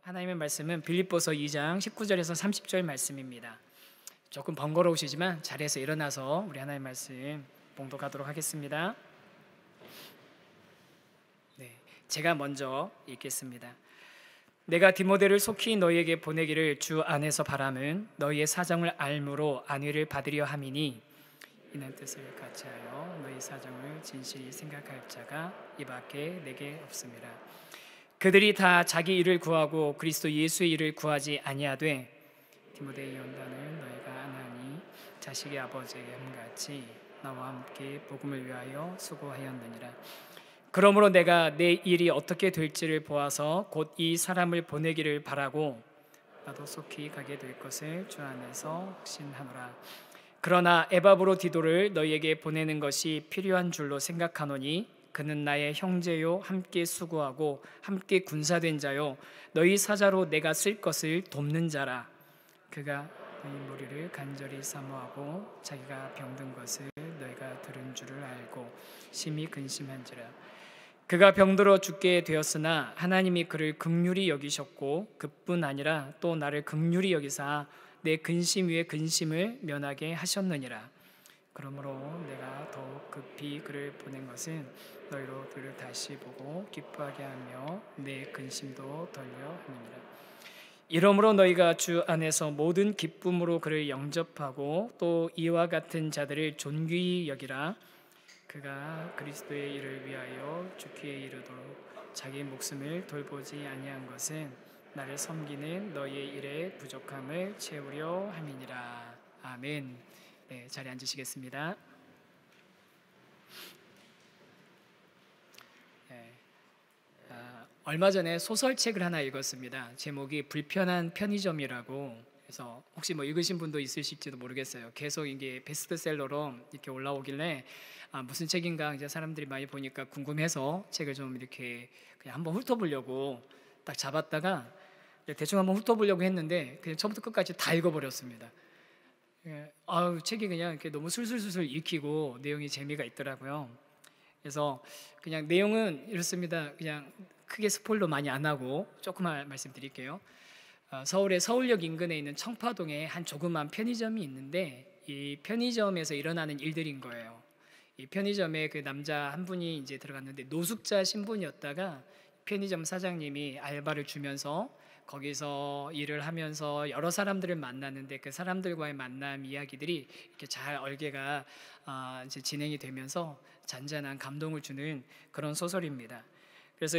하나님의 말씀은 빌립보서 2장 19절에서 30절 말씀입니다. 조금 번거로우시지만 자리에서 일어나서 우리 하나님의 말씀 봉독하도록 하겠습니다. 제가 먼저 읽겠습니다. 내가 디모데를 속히 너희에게 보내기를 주 안에서 바람은 너희의 사정을 알므로 안위를 받으려 함이니 이는 뜻을 같이하여 너희 사정을 진실히 생각할 자가 이 밖에 내게 없습니다. 그들이 다 자기 일을 구하고 그리스도 예수의 일을 구하지 아니하되 디모데의 연단을 너희가 안하니 자식의 아버지에게 함같이 나와 함께 복음을 위하여 수고하였느니라. 그러므로 내가 내 일이 어떻게 될지를 보아서 곧 이 사람을 보내기를 바라고 나도 속히 가게 될 것을 주 안에서 확신하노라. 그러나 에바브로디도를 너희에게 보내는 것이 필요한 줄로 생각하노니 그는 나의 형제요 함께 수고하고 함께 군사된 자요 너희 사자로 내가 쓸 것을 돕는 자라. 그가 너희 무리를 간절히 사모하고 자기가 병든 것을 너희가 들은 줄을 알고 심히 근심한지라. 그가 병들어 죽게 되었으나 하나님이 그를 긍휼히 여기셨고 그뿐 아니라 또 나를 긍휼히 여기사 내 근심 위에 근심을 면하게 하셨느니라. 그러므로 내가 더욱 급히 그를 보낸 것은 너희로 그를 다시 보고 기뻐하게 하며 내 근심도 덜려 함이니라. 이러므로 너희가 주 안에서 모든 기쁨으로 그를 영접하고 또 이와 같은 자들을 존귀히 여기라. 그가 그리스도의 일을 위하여 죽기에 이르도록 자기 목숨을 돌보지 아니한 것은 나를 섬기는 너희의 일의 부족함을 채우려 함이니라. 아멘. 자리에 앉으시겠습니다. 얼마 전에 소설책을 하나 읽었습니다. 제목이 불편한 편의점이라고. 그래서 혹시 읽으신 분도 있으실지도 모르겠어요. 계속 이게 베스트셀러로 이렇게 올라오길래 무슨 책인가 이제 사람들이 많이 보니까 궁금해서 책을 좀 이렇게 그냥 한번 훑어보려고 딱 잡았다가 대충 한번 훑어보려고 했는데 그냥 처음부터 끝까지 다 읽어버렸습니다. 책이 그냥 이렇게 너무 술술술술 읽히고 내용이 재미가 있더라고요. 그래서 그냥 내용은 이렇습니다. 그냥 크게 스포일러 많이 안 하고 조금만 말씀드릴게요. 서울의 서울역 인근에 있는 청파동에 한 조그만 편의점이 있는데 이 편의점에서 일어나는 일들인 거예요. 이 편의점에 그 남자 한 분이 이제 들어갔는데 노숙자 신분이었다가 편의점 사장님이 알바를 주면서 거기서 일을 하면서 여러 사람들을 만나는데 그 사람들과의 만남 이야기들이 이렇게 잘 얼개가 이제 진행이 되면서 잔잔한 감동을 주는 그런 소설입니다. 그래서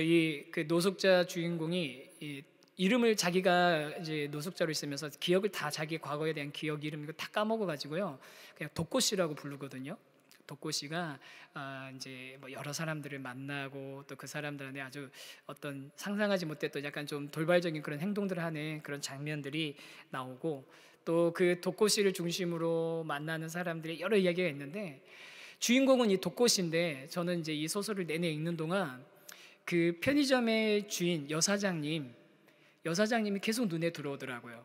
그 노숙자 주인공이 이 이름을 자기가 이제 노숙자로 있으면서 기억을 다 자기 과거에 대한 기억 이름 이거 다 까먹어 가지고요 그냥 도꼬 씨라고 부르거든요. 도꼬 씨가 이제 여러 사람들을 만나고 또 그 사람들한테 아주 어떤 상상하지 못했던 약간 좀 돌발적인 그런 행동들을 하는 그런 장면들이 나오고 또 그 도꼬 씨를 중심으로 만나는 사람들의 여러 이야기가 있는데 주인공은 이 도꼬 씨인데 저는 이제 이 소설을 내내 읽는 동안 그 편의점의 주인 여사장님이 계속 눈에 들어오더라고요.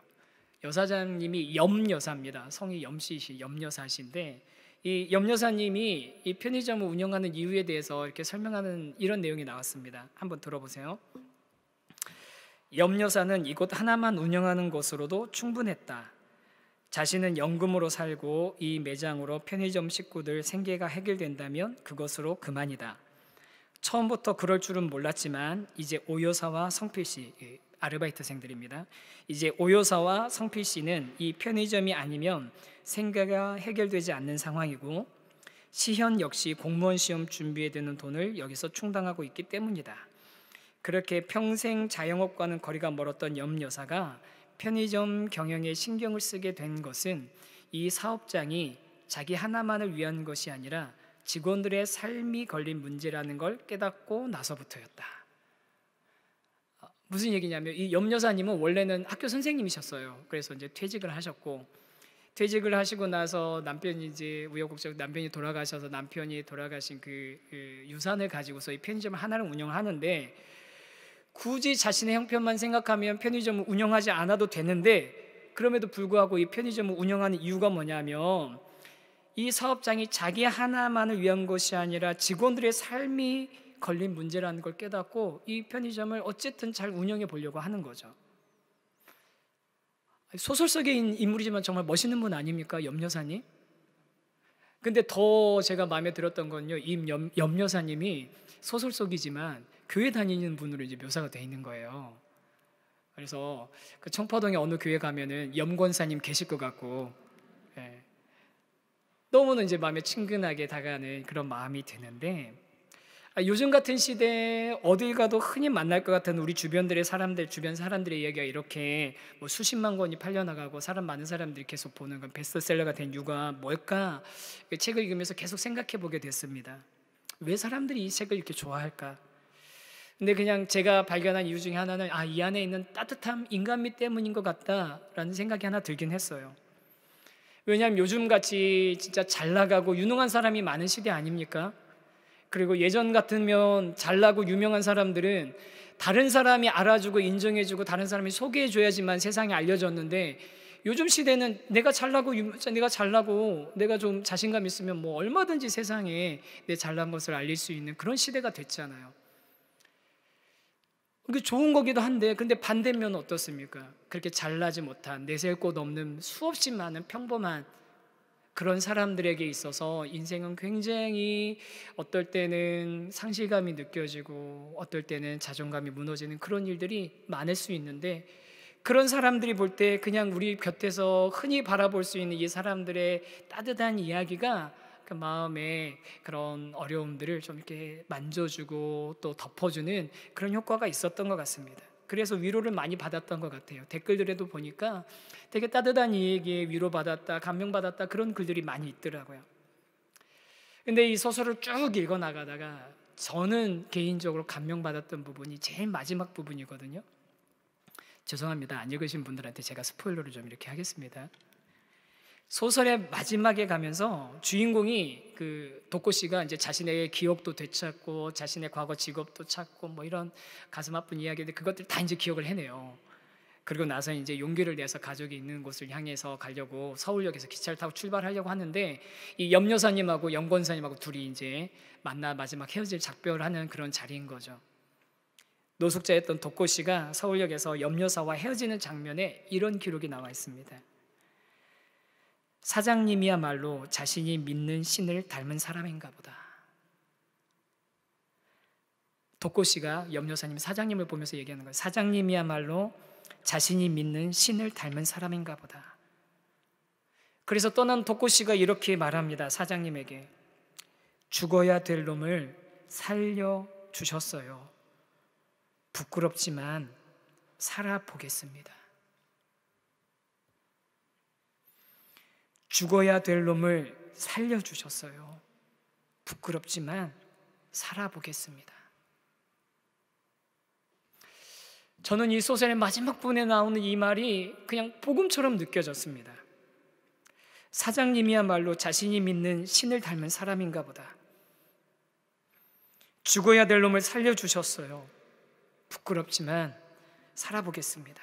여사장님이 염여사입니다. 성이 염씨시 염여사신데 이 염여사님이 이 편의점을 운영하는 이유에 대해서 이렇게 설명하는 이런 내용이 나왔습니다. 한번 들어보세요. 염여사는 이곳 하나만 운영하는 것으로도 충분했다. 자신은 연금으로 살고 이 매장으로 편의점 식구들 생계가 해결된다면 그것으로 그만이다. 처음부터 그럴 줄은 몰랐지만 이제 오여사와 성필씨 아르바이트생들입니다. 이제 오여사와 성필씨는 이 편의점이 아니면 생계가 해결되지 않는 상황이고 시현 역시 공무원 시험 준비에 드는 돈을 여기서 충당하고 있기 때문이다. 그렇게 평생 자영업과는 거리가 멀었던 염여사가 편의점 경영에 신경을 쓰게 된 것은 이 사업장이 자기 하나만을 위한 것이 아니라 직원들의 삶이 걸린 문제라는 걸 깨닫고 나서부터였다. 무슨 얘기냐면 이 염여사님은 원래는 학교 선생님이셨어요. 그래서 이제 퇴직을 하셨고 퇴직을 하시고 나서 남편이 이제 우여곡절 남편이 돌아가셔서 남편이 돌아가신 그 유산을 가지고서 이 편의점 하나를 운영하는데 굳이 자신의 형편만 생각하면 편의점을 운영하지 않아도 되는데 그럼에도 불구하고 이 편의점을 운영하는 이유가 뭐냐면 이 사업장이 자기 하나만을 위한 것이 아니라 직원들의 삶이 걸린 문제라는 걸 깨닫고 이 편의점을 어쨌든 잘 운영해 보려고 하는 거죠. 소설 속의 인물이지만 정말 멋있는 분 아닙니까? 염여사님. 근데 더 제가 마음에 들었던 건요, 염여사님이 소설 속이지만 교회 다니는 분으로 이제 묘사가 돼 있는 거예요. 그래서 그 청포동에 어느 교회 가면은 염권사님 계실 것 같고, 예, 너무나 이제 마음에 친근하게 다가가는 그런 마음이 드는데, 요즘 같은 시대에 어딜 가도 흔히 만날 것 같은 우리 주변 사람들의 이야기가 이렇게 뭐 수십만 권이 팔려나가고 많은 사람들이 계속 보는 건 베스트셀러가 된 이유가 뭘까? 그 책을 읽으면서 계속 생각해 보게 됐습니다. 왜 사람들이 이 책을 이렇게 좋아할까? 근데 그냥 제가 발견한 이유 중에 하나는 이 안에 있는 따뜻함, 인간미 때문인 것 같다라는 생각이 하나 들긴 했어요. 왜냐하면 요즘같이 진짜 잘 나가고 유능한 사람이 많은 시대 아닙니까? 그리고 예전 같으면 잘나고 유명한 사람들은 다른 사람이 알아주고 인정해주고 다른 사람이 소개해줘야지만 세상에 알려졌는데, 요즘 시대는 내가 잘나고 내가 좀 자신감 있으면 뭐 얼마든지 세상에 내 잘난 것을 알릴 수 있는 그런 시대가 됐잖아요. 그게 좋은 거기도 한데, 근데 반대면은 어떻습니까? 그렇게 잘나지 못한 내세울 곳 없는 수없이 많은 평범한 그런 사람들에게 있어서 인생은 굉장히 어떨 때는 상실감이 느껴지고 어떨 때는 자존감이 무너지는 그런 일들이 많을 수 있는데, 그런 사람들이 볼 때 그냥 우리 곁에서 흔히 바라볼 수 있는 이 사람들의 따뜻한 이야기가 그 마음에 그런 어려움들을 좀 이렇게 만져주고 또 덮어주는 그런 효과가 있었던 것 같습니다. 그래서 위로를 많이 받았던 것 같아요. 댓글들에도 보니까 되게 따뜻한 이 얘기에 위로받았다, 감명받았다, 그런 글들이 많이 있더라고요. 근데 이 소설을 쭉 읽어나가다가 저는 개인적으로 감명받았던 부분이 제일 마지막 부분이거든요. 죄송합니다. 안 읽으신 분들한테 제가 스포일러를 좀 이렇게 하겠습니다. 소설의 마지막에 가면서 주인공이 그 도코 씨가 이제 자신의 기억도 되찾고 자신의 과거 직업도 찾고 뭐 이런 가슴 아픈 이야기인데 그것들 다 이제 기억을 해내요. 그리고 나서 이제 용기를 내서 가족이 있는 곳을 향해서 가려고 서울역에서 기차를 타고 출발하려고 하는데, 이 염여사님하고 염권사님하고 둘이 이제 만나 마지막 헤어질 작별을 하는 그런 자리인 거죠. 노숙자였던 도코 씨가 서울역에서 염여사와 헤어지는 장면에 이런 기록이 나와 있습니다. 사장님이야말로 자신이 믿는 신을 닮은 사람인가 보다. 도코 씨가 염여사님 사장님을 보면서 얘기하는 거예요. 사장님이야말로 자신이 믿는 신을 닮은 사람인가 보다. 그래서 떠난 도코 씨가 이렇게 말합니다. 사장님에게 죽어야 될 놈을 살려주셨어요. 부끄럽지만 살아보겠습니다. 죽어야 될 놈을 살려주셨어요. 부끄럽지만 살아보겠습니다. 저는 이 소설의 마지막 부분에 나오는 이 말이 그냥 복음처럼 느껴졌습니다. 사장님이야말로 자신이 믿는 신을 닮은 사람인가 보다. 죽어야 될 놈을 살려주셨어요. 부끄럽지만 살아보겠습니다.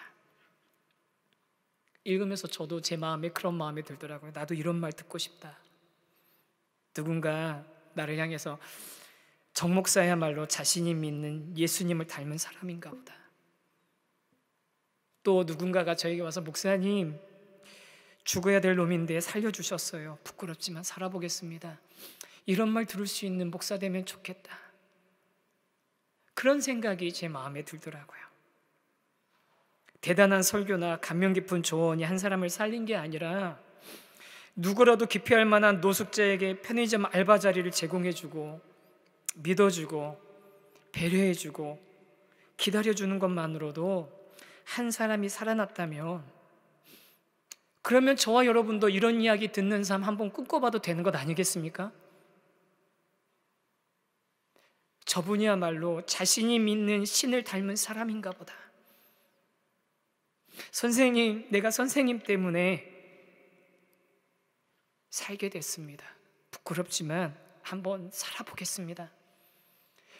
읽으면서 저도 제 마음에 그런 마음이 들더라고요. 나도 이런 말 듣고 싶다. 누군가 나를 향해서 정 목사야말로 자신이 믿는 예수님을 닮은 사람인가 보다. 또 누군가가 저에게 와서 목사님 죽어야 될 놈인데 살려주셨어요. 부끄럽지만 살아보겠습니다. 이런 말 들을 수 있는 목사 되면 좋겠다. 그런 생각이 제 마음에 들더라고요. 대단한 설교나 감명 깊은 조언이 한 사람을 살린 게 아니라 누구라도 기피할 만한 노숙자에게 편의점 알바 자리를 제공해주고 믿어주고 배려해주고 기다려주는 것만으로도 한 사람이 살아났다면, 그러면 저와 여러분도 이런 이야기 듣는 삶 한번 꿈꿔봐도 되는 것 아니겠습니까? 저분이야말로 자신이 믿는 신을 닮은 사람인가 보다. 선생님, 내가 선생님 때문에 살게 됐습니다. 부끄럽지만 한번 살아보겠습니다.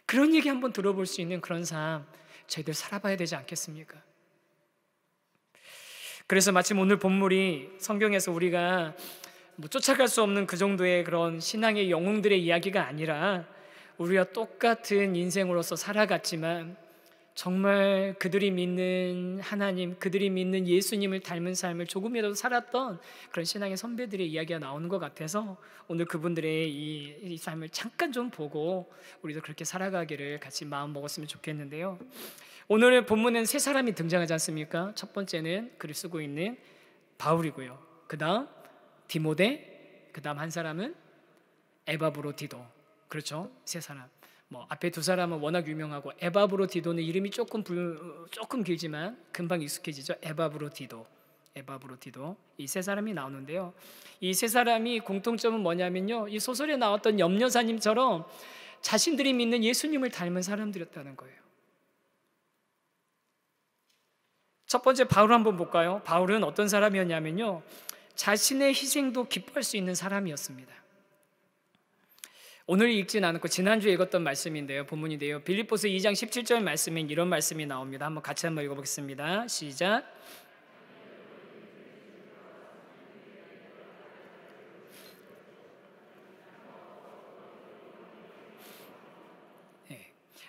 그런 얘기 한번 들어볼 수 있는 그런 삶 저희들 살아봐야 되지 않겠습니까? 그래서 마침 오늘 본물이 성경에서 우리가 쫓아갈 수 없는 그 정도의 그런 신앙의 영웅들의 이야기가 아니라 우리와 똑같은 인생으로서 살아갔지만 정말 그들이 믿는 하나님, 그들이 믿는 예수님을 닮은 삶을 조금이라도 살았던 그런 신앙의 선배들의 이야기가 나오는 것 같아서 오늘 그분들의 이 삶을 잠깐 좀 보고 우리도 그렇게 살아가기를 같이 마음 먹었으면 좋겠는데요. 오늘 본문은 세 사람이 등장하지 않습니까? 첫 번째는 글을 쓰고 있는 바울이고요. 그 다음 디모데, 그 다음 한 사람은 에바브로디도. 그렇죠? 세 사람. 앞에 두 사람은 워낙 유명하고 에바브로디도는 이름이 조금 길지만 금방 익숙해지죠. 에바브로디도 이 세 사람이 나오는데요. 이 세 사람이 공통점은 뭐냐면요, 이 소설에 나왔던 염려사님처럼 자신들이 믿는 예수님을 닮은 사람들이었다는 거예요. 첫 번째 바울 한번 볼까요? 바울은 어떤 사람이었냐면요, 자신의 희생도 기뻐할 수 있는 사람이었습니다. 오늘 읽진 않았고 지난주에 읽었던 말씀인데요, 본문인데요, 빌립보서 2장 17절 말씀에 이런 말씀이 나옵니다. 한번 같이 한번 읽어보겠습니다. 시작.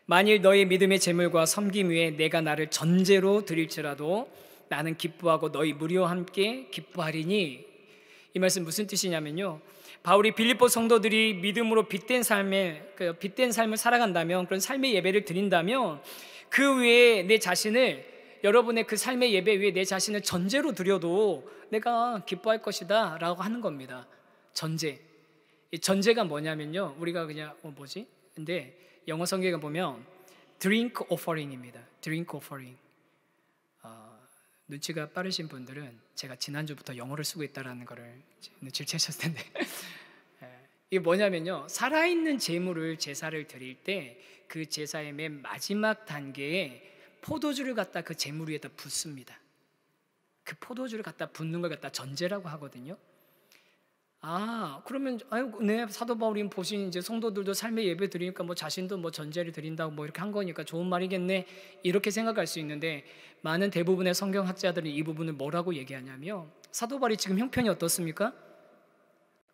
만일 너희 믿음의 재물과 섬김 위에 내가 나를 전제로 드릴지라도 나는 기뻐하고 너희 무리와 함께 기뻐하리니. 이 말씀 무슨 뜻이냐면요, 바울이 빌립보 성도들이 믿음으로 빛된 삶을 살아간다면, 그런 삶의 예배를 드린다면 그 위에 내 자신을, 여러분의 그 삶의 예배 위에 내 자신을 전제로 드려도 내가 기뻐할 것이다 라고 하는 겁니다. 전제. 이 전제가 뭐냐면요, 우리가 그냥 근데 영어 성경에 보면 drink offering입니다. drink offering. 눈치가 빠르신 분들은 제가 지난주부터 영어를 쓰고 있다는 거를 눈치를 채셨을 텐데 이게 뭐냐면요, 살아있는 제물을 제사를 드릴 때 그 제사의 맨 마지막 단계에 포도주를 갖다 그 제물 위에다 붓습니다. 그 포도주를 갖다 붓는 걸 갖다 전제라고 하거든요. 그러면 네, 사도 바울이 보신 이제 성도들도 삶의 예배 드리니까 자신도 전제를 드린다고 이렇게 한 거니까 좋은 말이겠네, 이렇게 생각할 수 있는데, 많은 대부분의 성경학자들은 이 부분을 뭐라고 얘기하냐면, 사도 바울이 지금 형편이 어떻습니까?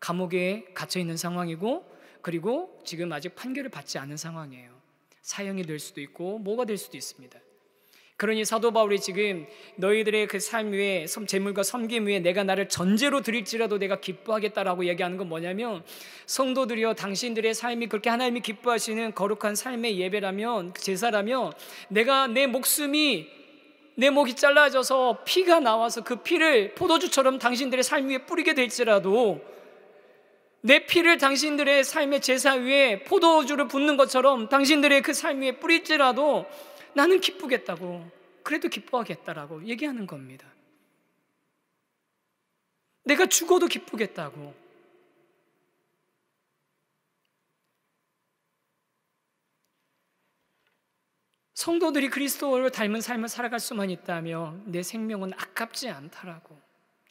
감옥에 갇혀 있는 상황이고, 그리고 지금 아직 판결을 받지 않은 상황이에요. 사형이 될 수도 있고 뭐가 될 수도 있습니다. 그러니 사도 바울이 지금 너희들의 그 삶 위에 재물과 섬김 위에 내가 나를 전제로 드릴지라도 내가 기뻐하겠다라고 얘기하는 건 뭐냐면, 성도들이여, 당신들의 삶이 그렇게 하나님이 기뻐하시는 거룩한 삶의 예배라면, 제사라면, 내가 내 목이 잘라져서 피가 나와서 그 피를 포도주처럼 당신들의 삶 위에 뿌리게 될지라도, 내 피를 당신들의 삶의 제사 위에 포도주를 붓는 것처럼 당신들의 그 삶 위에 뿌릴지라도 나는 기쁘겠다고, 그래도 기뻐하겠다라고 얘기하는 겁니다. 내가 죽어도 기쁘겠다고. 성도들이 그리스도를 닮은 삶을 살아갈 수만 있다면 내 생명은 아깝지 않다라고,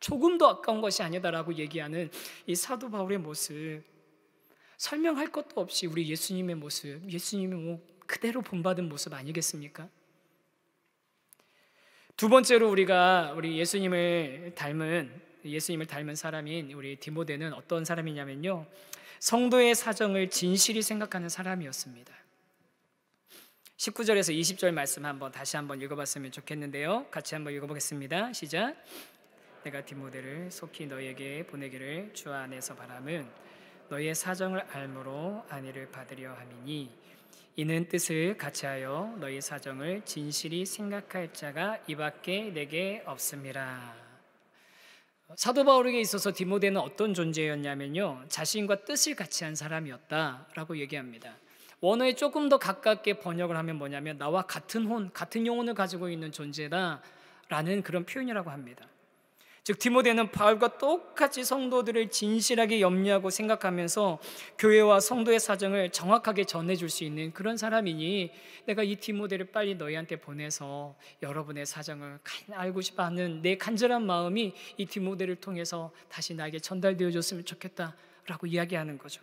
조금도 아까운 것이 아니다라고 얘기하는 이 사도 바울의 모습, 설명할 것도 없이 우리 예수님의 모습, 예수님이 그대로 본받은 모습 아니겠습니까? 두 번째로 우리 예수님을 닮은 사람인 우리 디모데는 어떤 사람이냐면요, 성도의 사정을 진실히 생각하는 사람이었습니다. 19절에서 20절 말씀 다시 한번 읽어봤으면 좋겠는데요, 같이 한번 읽어보겠습니다. 시작. 내가 디모데를 속히 너희에게 보내기를 주 안에서 바람은 너희의 사정을 알므로 안위를 받으려 함이니, 이는 뜻을 같이하여 너희 사정을 진실히 생각할 자가 이밖에 내게 없음이라. 사도 바울에게 있어서 디모데는 어떤 존재였냐면요, 자신과 뜻을 같이한 사람이었다라고 얘기합니다. 원어에 조금 더 가깝게 번역을 하면 뭐냐면, 나와 같은 영혼을 가지고 있는 존재다라는 그런 표현이라고 합니다. 즉 디모데는 바울과 똑같이 성도들을 진실하게 염려하고 생각하면서 교회와 성도의 사정을 정확하게 전해줄 수 있는 그런 사람이니, 내가 이 디모데를 빨리 너희한테 보내서 여러분의 사정을 알고 싶어하는 내 간절한 마음이 이 디모데를 통해서 다시 나에게 전달되어졌으면 좋겠다라고 이야기하는 거죠.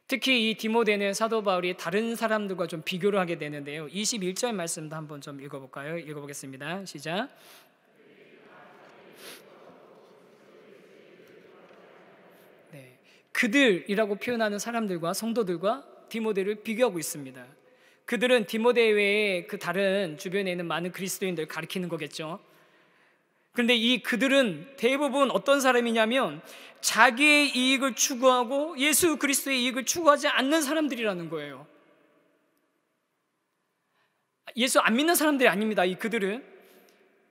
특히 이 디모데는 사도 바울이 다른 사람들과 좀 비교를 하게 되는데요, 21절 말씀도 한번 좀 읽어볼까요? 읽어보겠습니다. 시작. 그들이라고 표현하는 사람들과 성도들과 디모데를 비교하고 있습니다. 그들은 디모데 외에 그 다른 주변에 있는 많은 그리스도인들 가리키는 거겠죠. 그런데 이 그들은 대부분 어떤 사람이냐면 자기의 이익을 추구하고 예수 그리스도의 이익을 추구하지 않는 사람들이라는 거예요. 예수 안 믿는 사람들이 아닙니다. 이 그들은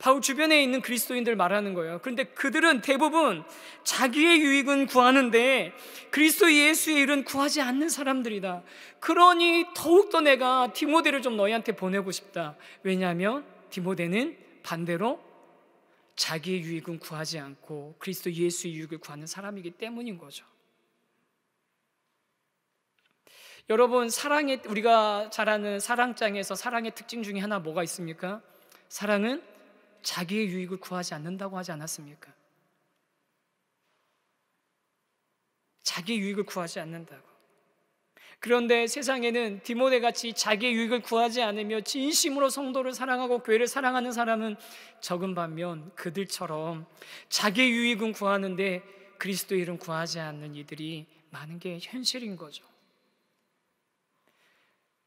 바울 주변에 있는 그리스도인들 말하는 거예요. 그런데 그들은 대부분 자기의 유익은 구하는데 그리스도 예수의 일은 구하지 않는 사람들이다. 그러니 더욱더 내가 디모데를 좀 너희한테 보내고 싶다. 왜냐하면 디모데는 반대로 자기의 유익은 구하지 않고 그리스도 예수의 유익을 구하는 사람이기 때문인 거죠. 여러분, 우리가 잘 아는 사랑장에서 사랑의 특징 중에 하나 뭐가 있습니까? 사랑은 자기의 유익을 구하지 않는다고 하지 않았습니까? 자기의 유익을 구하지 않는다고. 그런데 세상에는 디모데같이 자기의 유익을 구하지 않으며 진심으로 성도를 사랑하고 교회를 사랑하는 사람은 적은 반면 그들처럼 자기의 유익은 구하는데 그리스도의 일은 구하지 않는 이들이 많은 게 현실인 거죠.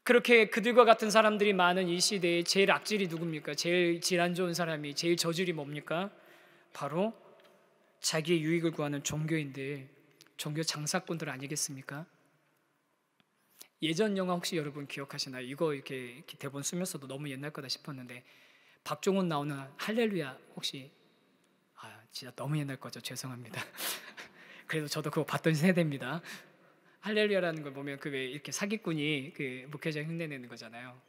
그렇게 그들과 같은 사람들이 많은 이 시대에 제일 악질이 누굽니까? 제일 질 안 좋은 사람이, 제일 저질이 뭡니까? 바로 자기의 유익을 구하는 종교인들, 종교 장사꾼들 아니겠습니까? 예전 영화 혹시 여러분 기억하시나요? 이거 이렇게 대본 쓰면서도 너무 옛날 거다 싶었는데 박종훈 나오는 할렐루야 혹시 진짜 너무 옛날 거죠. 죄송합니다. 그래도 저도 그거 봤던 세대입니다. 할렐루야라는 걸 보면 그 왜 이렇게 사기꾼이 그 목회자 흉내내는 거잖아요.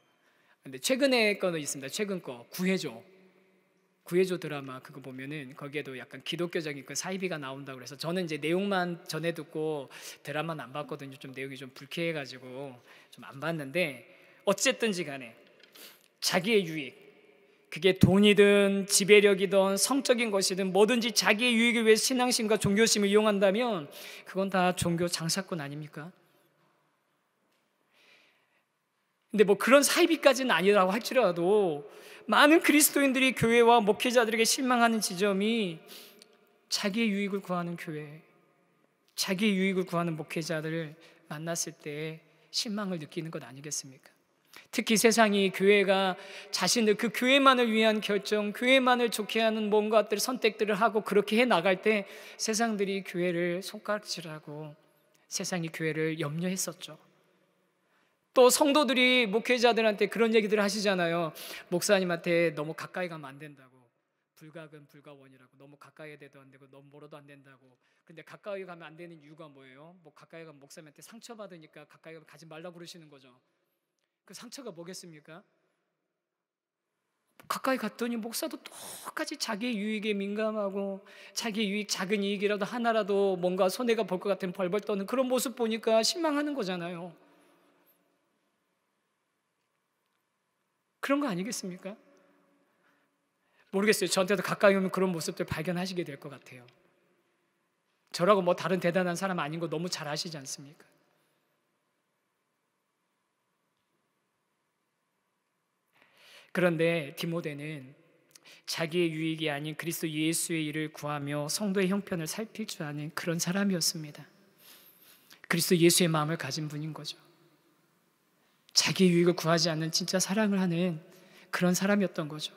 근데 최근에 거는 있습니다. 최근 거 구해줘 드라마 그거 보면은 거기에도 약간 기독교적인 그 사이비가 나온다고 그래서 저는 이제 내용만 전해 듣고 드라마는 안 봤거든요. 좀 내용이 좀 불쾌해가지고 좀 안 봤는데 어쨌든지 간에 자기의 유익, 그게 돈이든 지배력이든 성적인 것이든 뭐든지 자기의 유익을 위해 신앙심과 종교심을 이용한다면 그건 다 종교 장사꾼 아닙니까? 근데 뭐 그런 사이비까지는 아니라고 할지라도 많은 그리스도인들이 교회와 목회자들에게 실망하는 지점이 자기의 유익을 구하는 교회, 자기의 유익을 구하는 목회자들을 만났을 때 실망을 느끼는 것 아니겠습니까? 특히 세상이 교회가 자신들 그 교회만을 위한 결정, 교회만을 좋게 하는 뭔가들 선택들을 하고 그렇게 해 나갈 때 세상들이 교회를 손가락질하고 세상이 교회를 염려했었죠. 또 성도들이 목회자들한테 그런 얘기들을 하시잖아요. 목사님한테 너무 가까이 가면 안 된다고. 불가근 불가원이라고. 너무 가까이 돼도 안 되고 너무 멀어도 안 된다고. 근데 가까이 가면 안 되는 이유가 뭐예요? 뭐 가까이 가면 목사님한테 상처받으니까 가까이 가지 말라고 그러시는 거죠. 그 상처가 뭐겠습니까? 가까이 갔더니 목사도 똑같이 자기의 유익에 민감하고 자기의 유익, 작은 이익이라도 하나라도 뭔가 손해가 볼 것 같으면 벌벌 떠는 그런 모습 보니까 실망하는 거잖아요. 그런 거 아니겠습니까? 모르겠어요. 저한테도 가까이 오면 그런 모습들 발견하시게 될 것 같아요. 저라고 뭐 다른 대단한 사람 아닌 거 너무 잘 아시지 않습니까? 그런데 디모데는 자기의 유익이 아닌 그리스도 예수의 일을 구하며 성도의 형편을 살필 줄 아는 그런 사람이었습니다. 그리스도 예수의 마음을 가진 분인 거죠. 자기의 유익을 구하지 않는 진짜 사랑을 하는 그런 사람이었던 거죠.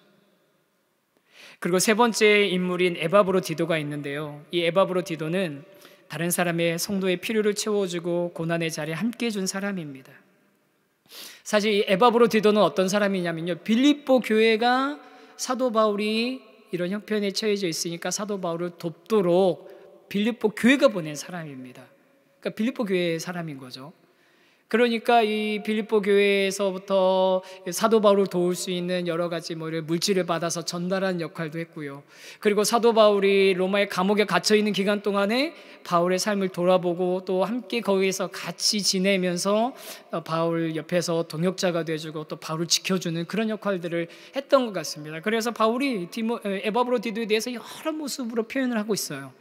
그리고 세 번째 인물인 에바브로디도가 있는데요. 이 에바브로디도는 다른 사람의 성도의 필요를 채워주고 고난의 자리에 함께 해준 사람입니다. 사실 이 에바브로디도는 어떤 사람이냐면요, 빌립보 교회가 사도 바울이 이런 형편에 처해져 있으니까 사도 바울을 돕도록 빌립보 교회가 보낸 사람입니다. 그러니까 빌립보 교회의 사람인 거죠. 그러니까 이 빌립보 교회에서부터 사도 바울을 도울 수 있는 여러 가지 물질을 받아서 전달하는 역할도 했고요. 그리고 사도 바울이 로마의 감옥에 갇혀 있는 기간 동안에 바울의 삶을 돌아보고 또 함께 거기에서 같이 지내면서 바울 옆에서 동역자가 돼주고 또 바울을 지켜주는 그런 역할들을 했던 것 같습니다. 그래서 바울이 에바브로디도에 대해서 여러 모습으로 표현을 하고 있어요.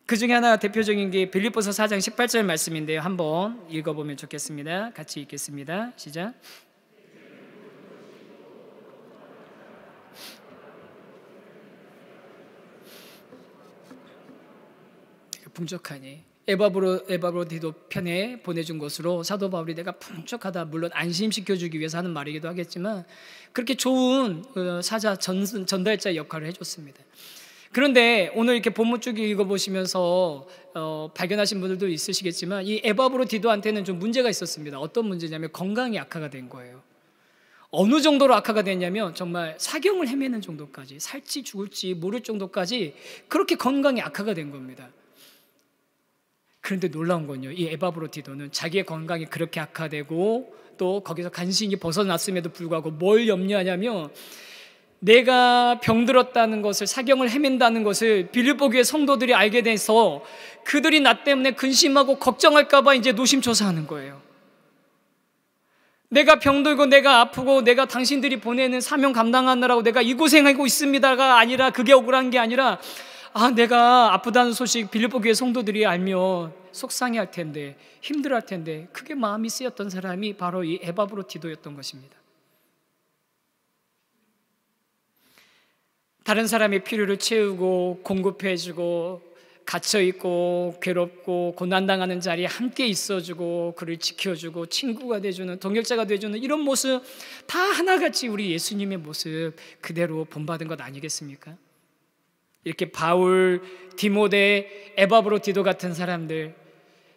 그 중에 하나 대표적인 게 빌립보서 4장 18절 말씀인데요. 한번 읽어보면 좋겠습니다. 같이 읽겠습니다. 시작. 풍족하니 에바브로디도 편에 보내준 것으로 사도 바울이 내가 풍족하다, 물론 안심시켜주기 위해서 하는 말이기도 하겠지만 그렇게 좋은 사자 전달자 역할을 해줬습니다. 그런데 오늘 이렇게 본문 쭉 읽어보시면서 발견하신 분들도 있으시겠지만 이 에바브로디도한테는 좀 문제가 있었습니다. 어떤 문제냐면 건강이 악화가 된 거예요. 어느 정도로 악화가 됐냐면 정말 사경을 헤매는 정도까지, 살지 죽을지 모를 정도까지 그렇게 건강이 악화가 된 겁니다. 그런데 놀라운 건요, 이 에바브로디도는 자기의 건강이 그렇게 악화되고 또 거기서 간신히 벗어났음에도 불구하고 뭘 염려하냐면 내가 병들었다는 것을, 사경을 헤맨다는 것을 빌립보 교회 성도들이 알게 돼서 그들이 나 때문에 근심하고 걱정할까 봐 이제 노심초사하는 거예요. 내가 병들고 내가 아프고 내가 당신들이 보내는 사명 감당하느라고 내가 이 고생하고 있습니다가 아니라, 그게 억울한 게 아니라 내가 아프다는 소식 빌립보 교회 성도들이 알면 속상해할 텐데, 힘들어할 텐데, 그게 마음이 쓰였던 사람이 바로 이 에바브로디도였던 것입니다. 다른 사람의 필요를 채우고 공급해주고 갇혀있고 괴롭고 고난당하는 자리에 함께 있어주고 그를 지켜주고 친구가 돼주는, 동역자가 돼주는 이런 모습 다 하나같이 우리 예수님의 모습 그대로 본받은 것 아니겠습니까? 이렇게 바울, 디모데, 에바브로디도 같은 사람들,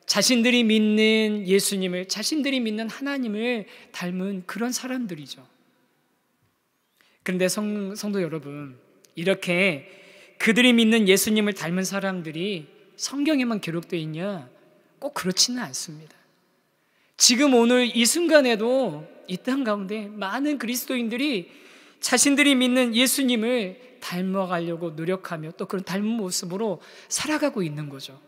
자신들이 믿는 예수님을, 자신들이 믿는 하나님을 닮은 그런 사람들이죠. 그런데 성도 여러분, 이렇게 그들이 믿는 예수님을 닮은 사람들이 성경에만 기록되어 있냐? 꼭 그렇지는 않습니다. 지금 오늘 이 순간에도 이 땅 가운데 많은 그리스도인들이 자신들이 믿는 예수님을 닮아가려고 노력하며 또 그런 닮은 모습으로 살아가고 있는 거죠.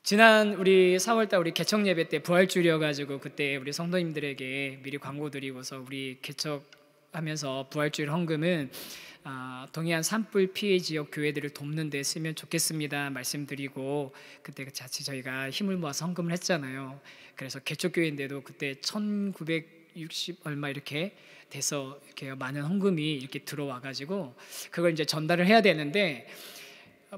지난 우리 4월달 우리 개척 예배 때 부활주일이어가지고 그때 우리 성도님들에게 미리 광고 드리고서 우리 개척하면서 부활주일 헌금은 동해안 산불 피해 지역 교회들을 돕는 데 쓰면 좋겠습니다 말씀드리고, 그때 같이 저희가 힘을 모아서 헌금을 했잖아요. 그래서 개척교회인데도 그때 1960 얼마 이렇게 돼서 이렇게 많은 헌금이 이렇게 들어와가지고 그걸 이제 전달을 해야 되는데,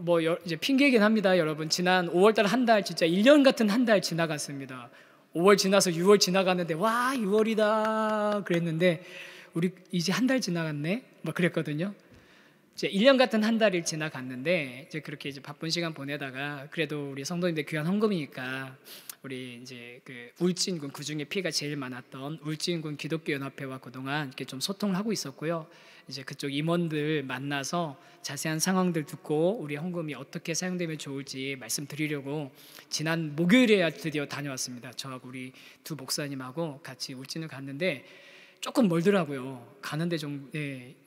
뭐 이제 핑계이긴 합니다, 여러분. 지난 5월달 한 달, 진짜 1년 같은 한 달 지나갔습니다. 5월 지나서 6월 지나갔는데 와 6월이다 그랬는데 우리 이제 한 달 지나갔네 막 그랬거든요. 이제 1년 같은 한 달이 지나갔는데 이제 그렇게 이제 바쁜 시간 보내다가 그래도 우리 성도님들 귀한 헌금이니까 우리 이제 그 울진군, 그 중에 피해가 제일 많았던 울진군 기독교 연합회와 그동안 이렇게 좀 소통을 하고 있었고요. 이제 그쪽 임원들 만나서 자세한 상황들 듣고 우리 헌금이 어떻게 사용되면 좋을지 말씀드리려고 지난 목요일에 드디어 다녀왔습니다. 저하고 우리 두 목사님하고 같이 울진을 갔는데 조금 멀더라고요. 가는데 좀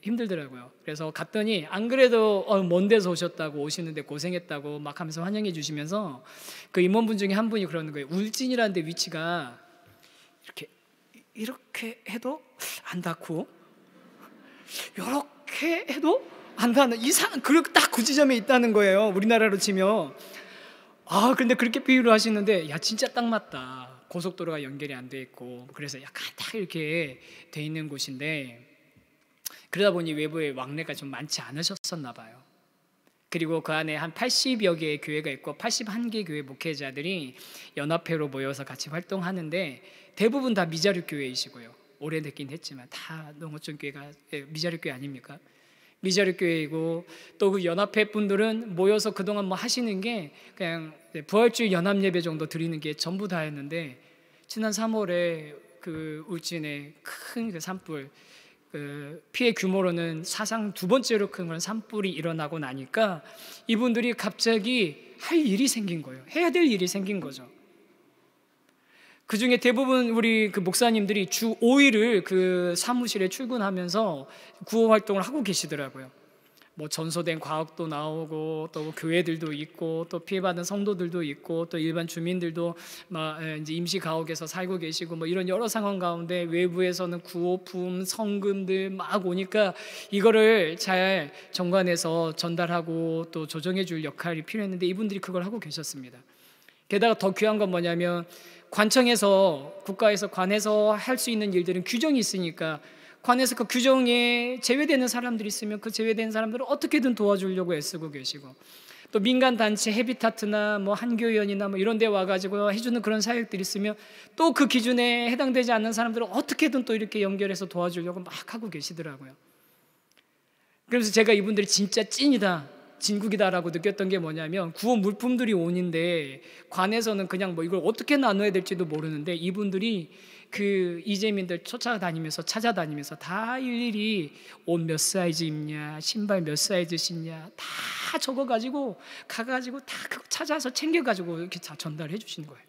힘들더라고요. 그래서 갔더니 안 그래도 먼 데서 오셨다고, 오시는데 고생했다고 막 하면서 환영해 주시면서 그 임원분 중에 한 분이 그러는 거예요. 울진이라는 데 위치가 이렇게 해도 안 닿고 이렇게 해도 안 닿는 이상한, 그렇게 딱 그 지점에 있다는 거예요. 우리나라로 치면. 근데 그렇게 비유를 하시는데 야 진짜 딱 맞다. 고속도로가 연결이 안 돼 있고 그래서 약간 딱 이렇게 돼 있는 곳인데, 그러다 보니 외부에 왕래가 좀 많지 않으셨었나 봐요. 그리고 그 안에 한 80여 개의 교회가 있고 81개 교회 목회자들이 연합회로 모여서 같이 활동하는데 대부분 다 미자립 교회이시고요. 오래됐긴 했지만 다 농어촌 교회가 미자립 교회 아닙니까? 미자립 교회이고 또 그 연합회 분들은 모여서 그동안 뭐 하시는 게 그냥 부활주일 연합 예배 정도 드리는 게 전부 다였는데, 지난 3월에 그 울진에 큰 그 산불, 그 피해 규모로는 사상 두 번째로 큰 그런 산불이 일어나고 나니까 이분들이 갑자기 할 일이 생긴 거예요. 해야 될 일이 생긴 거죠. 그 중에 대부분 우리 그 목사님들이 주 5일을 그 사무실에 출근하면서 구호 활동을 하고 계시더라고요. 뭐 전소된 과학도 나오고 또 교회들도 있고 또 피해받은 성도들도 있고 또 일반 주민들도 막 이제 임시 가옥에서 살고 계시고 뭐 이런 여러 상황 가운데 외부에서는 구호품, 성금들 막 오니까 이거를 잘 정관해서 전달하고 또 조정해 줄 역할이 필요했는데 이분들이 그걸 하고 계셨습니다. 게다가 더 귀한 건 뭐냐면 관청에서, 국가에서 관에서 할 수 있는 일들은 규정이 있으니까 관에서 그 규정에 제외되는 사람들이 있으면 그 제외된 사람들을 어떻게든 도와주려고 애쓰고 계시고, 또 민간 단체 해비타트나 뭐 한교연이나 뭐 이런 데 와가지고 해주는 그런 사역들이 있으면 또 그 기준에 해당되지 않는 사람들을 어떻게든 또 이렇게 연결해서 도와주려고 막 하고 계시더라고요. 그래서 제가 이분들이 진짜 찐이다, 진국이다라고 느꼈던 게 뭐냐면, 구호 물품들이 온인데 관에서는 그냥 뭐 이걸 어떻게 나눠야 될지도 모르는데 이분들이 그 이재민들 찾아다니면서 다 일일이 옷 몇 사이즈 입냐, 신발 몇 사이즈 신냐 다 적어가지고 가가지고 다 그거 찾아서 챙겨가지고 이렇게 다 전달해 주시는 거예요.